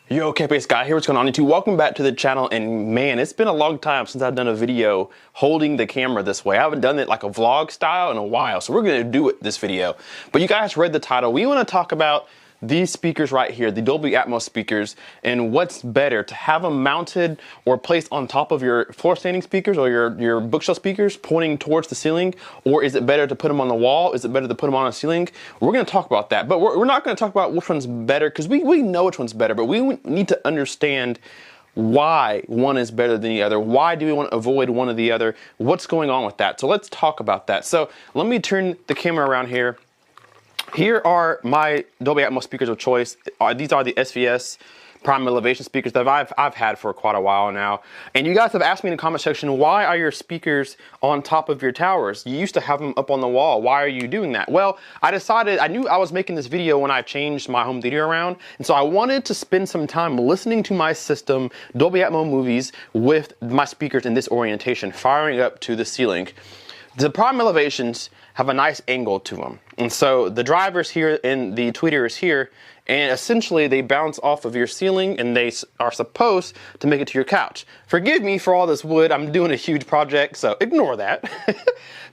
Yo, Campus Guy here, what's going on YouTube? Welcome back to the channel, and man, it's been a long time since I've done a video holding the camera this way. I haven't done it like a vlog style in a while, so we're gonna do it this video. But you guys read the title. We wanna talk about these speakers right here, the Dolby Atmos speakers, and what's better, to have them mounted or placed on top of your floor standing speakers or your bookshelf speakers pointing towards the ceiling, or is it better to put them on the wall? Is it better to put them on a ceiling? We're gonna talk about that, but we're not gonna talk about which one's better, because we know which one's better, but we need to understand why one is better than the other. Why do we want to avoid one or the other? What's going on with that? So let's talk about that. So let me turn the camera around here. Here are my Dolby Atmos speakers of choice. These are the SVS Prime Elevation speakers that I've had for quite a while now. And you guys have asked me in the comment section, why are your speakers on top of your towers? You used to have them up on the wall. Why are you doing that? Well, I knew I was making this video when I changed my home theater around. And so I wanted to spend some time listening to my system, Dolby Atmos movies, with my speakers in this orientation, firing up to the ceiling. The Prime Elevations have a nice angle to them. And so the drivers here and the tweeters here, and essentially they bounce off of your ceiling and they are supposed to make it to your couch. Forgive me for all this wood, I'm doing a huge project, so ignore that.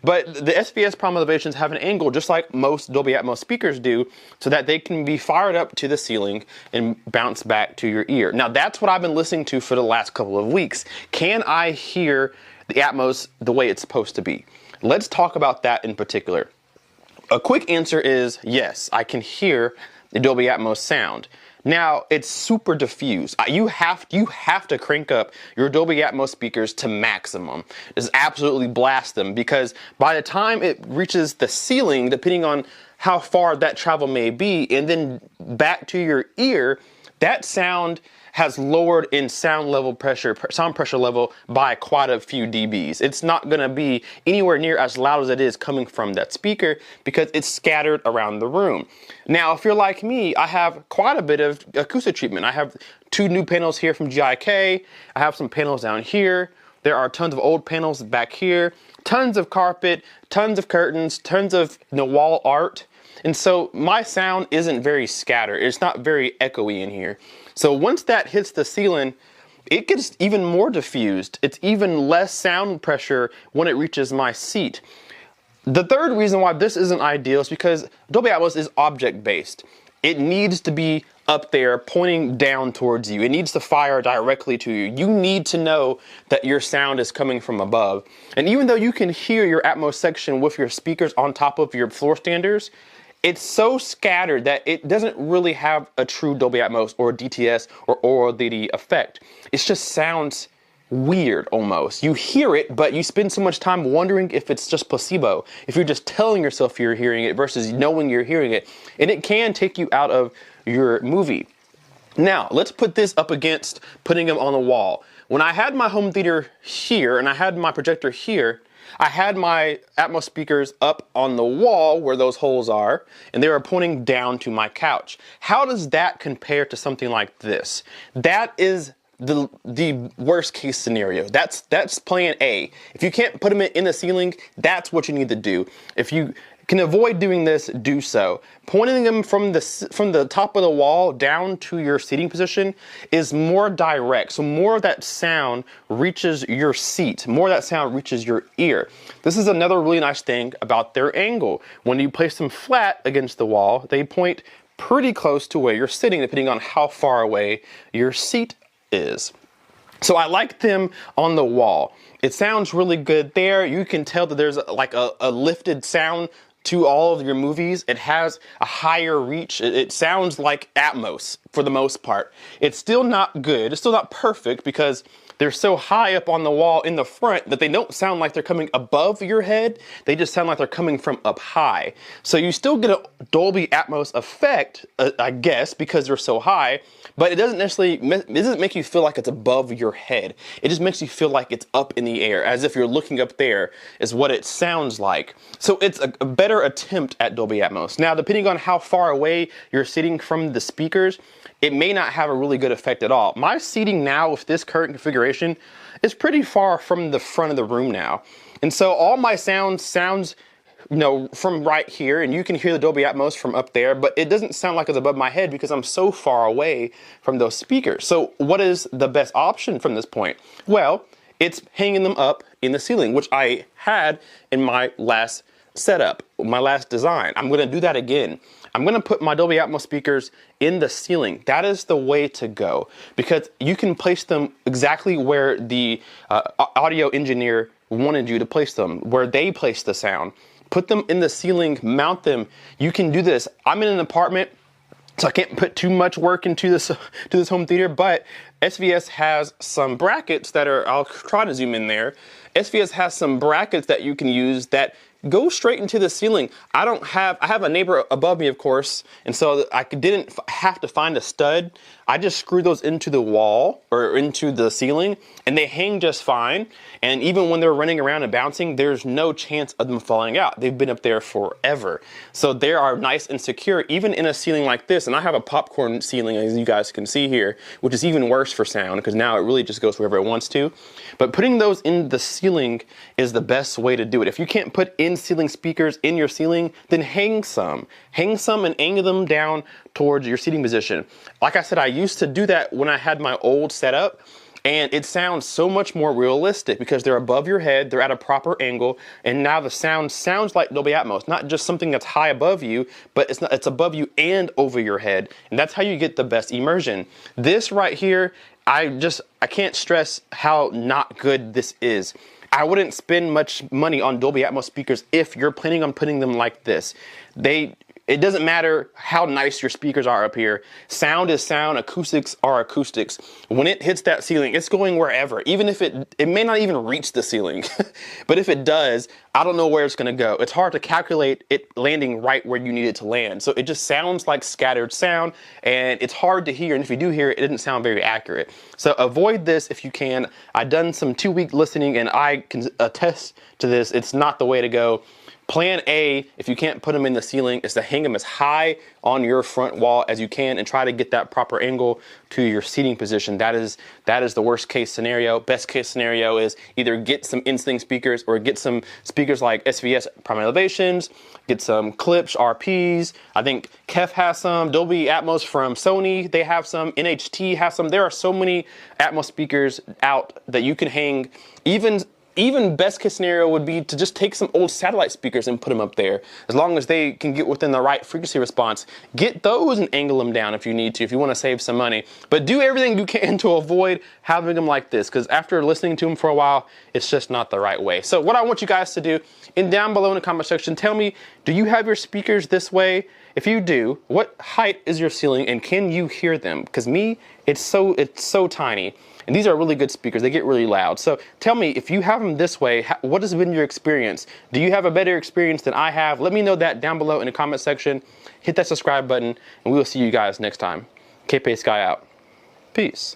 But the SVS Prime Elevations have an angle just like most Dolby Atmos speakers do, so that they can be fired up to the ceiling and bounce back to your ear. Now that's what I've been listening to for the last couple of weeks. Can I hear the Atmos the way it's supposed to be? Let's talk about that in particular. A quick answer is yes, I can hear the Dolby Atmos sound. Now, it's super diffused. You have to crank up your Dolby Atmos speakers to maximum. Just absolutely blast them, because by the time it reaches the ceiling, depending on how far that travel may be, and then back to your ear, that sound has lowered in sound pressure level by quite a few dBs. It's not gonna be anywhere near as loud as it is coming from that speaker, because it's scattered around the room. Now, if you're like me, I have quite a bit of acoustic treatment. I have 2 new panels here from GIK. I have some panels down here. There are tons of old panels back here, tons of carpet, tons of curtains, tons of wall art. And so my sound isn't very scattered. It's not very echoey in here. So once that hits the ceiling, it gets even more diffused. It's even less sound pressure when it reaches my seat. The third reason why this isn't ideal is because Dolby Atmos is object-based. It needs to be up there pointing down towards you. It needs to fire directly to you. You need to know that your sound is coming from above. And even though you can hear your Atmos section with your speakers on top of your floor standers, it's so scattered that it doesn't really have a true Dolby Atmos or DTS or aural DD effect. It just sounds weird almost. You hear it, but you spend so much time wondering if it's just placebo, if you're just telling yourself you're hearing it versus knowing you're hearing it, and it can take you out of your movie. Now, let's put this up against putting them on the wall. When I had my home theater here and I had my projector here, I had my Atmos speakers up on the wall where those holes are, and they were pointing down to my couch. How does that compare to something like this? That is the worst case scenario. That's plan A. If you can't put them in the ceiling, that's what you need to do. If you can avoid doing this, do so. Pointing them from the top of the wall down to your seating position is more direct. So more of that sound reaches your seat. More of that sound reaches your ear. This is another really nice thing about their angle. When you place them flat against the wall, they point pretty close to where you're sitting, depending on how far away your seat is. So I like them on the wall. It sounds really good there. You can tell that there's like a lifted sound to all of your movies. It has a higher reach. It sounds like Atmos for the most part. It's still not good. It's still not perfect because they're so high up on the wall in the front that they don't sound like they're coming above your head. They just sound like they're coming from up high. So you still get a Dolby Atmos effect, I guess, because they're so high, but it doesn't make you feel like it's above your head. It just makes you feel like it's up in the air, as if you're looking up there is what it sounds like. So it's a better attempt at Dolby Atmos. Now, depending on how far away you're sitting from the speakers, it may not have a really good effect at all. My seating now with this current configuration is pretty far from the front of the room now. And so all my sounds you know, from right here, and you can hear the Dolby Atmos from up there, but it doesn't sound like it's above my head because I'm so far away from those speakers. So what is the best option from this point? Well, it's hanging them up in the ceiling, which I had in my last setup, my last design. I'm going to do that again. I'm going to put my Dolby Atmos speakers in the ceiling. That is the way to go, because you can place them exactly where the audio engineer wanted you to place them, where they place the sound. Put them in the ceiling, mount them. You can do this. I'm in an apartment, so I can't put too much work into this home theater, but SVS has some brackets that are, I'll try to zoom in there. SVS has some brackets that you can use that go straight into the ceiling. I have a neighbor above me, of course, and so I didn't have to find a stud. I just screwed those into the wall or into the ceiling, and they hang just fine. And even when they're running around and bouncing, there's no chance of them falling out. They've been up there forever. So they are nice and secure, even in a ceiling like this. And I have a popcorn ceiling, as you guys can see here, which is even worse for sound because now it really just goes wherever it wants to. But putting those in the ceiling is the best way to do it. If you can't put in ceiling speakers in your ceiling, then hang some. Hang some and angle them down towards your seating position. Like I said, I used to do that when I had my old setup, and it sounds so much more realistic because they're above your head, they're at a proper angle, and now the sound sounds like Dolby Atmos, not just something that's high above you, but it's above you and over your head, and that's how you get the best immersion. This right here, I can't stress how not good this is. I wouldn't spend much money on Dolby Atmos speakers if you're planning on putting them like this. It doesn't matter how nice your speakers are up here. Sound is sound, acoustics are acoustics. When it hits that ceiling, it's going wherever. Even if it may not even reach the ceiling. But if it does, I don't know where it's gonna go. It's hard to calculate it landing right where you need it to land. So it just sounds like scattered sound, and it's hard to hear. And if you do hear it, it doesn't sound very accurate. So avoid this if you can. I've done some 2-week listening, and I can attest to this. It's not the way to go. Plan A, if you can't put them in the ceiling, is to hang them as high on your front wall as you can and try to get that proper angle to your seating position. That is the worst case scenario. Best case scenario is either get some in-ceiling speakers or get some speakers like SVS Prime Elevations, get some Clips, RPs. I think Kef has some, Dolby Atmos from Sony, they have some, NHT has some. There are so many Atmos speakers out that you can hang. Even best case scenario would be to just take some old satellite speakers and put them up there. As long as they can get within the right frequency response, get those and angle them down if you need to, if you want to save some money. But do everything you can to avoid having them like this, because after listening to them for a while, it's just not the right way. So what I want you guys to do, down below in the comment section, tell me, do you have your speakers this way? If you do, what height is your ceiling and can you hear them? Because me, it's so tiny. And these are really good speakers. They get really loud. So tell me, if you have them this way, what has been your experience? Do you have a better experience than I have? Let me know that down below in the comment section. Hit that subscribe button, and we will see you guys next time. KP Sky out. Peace.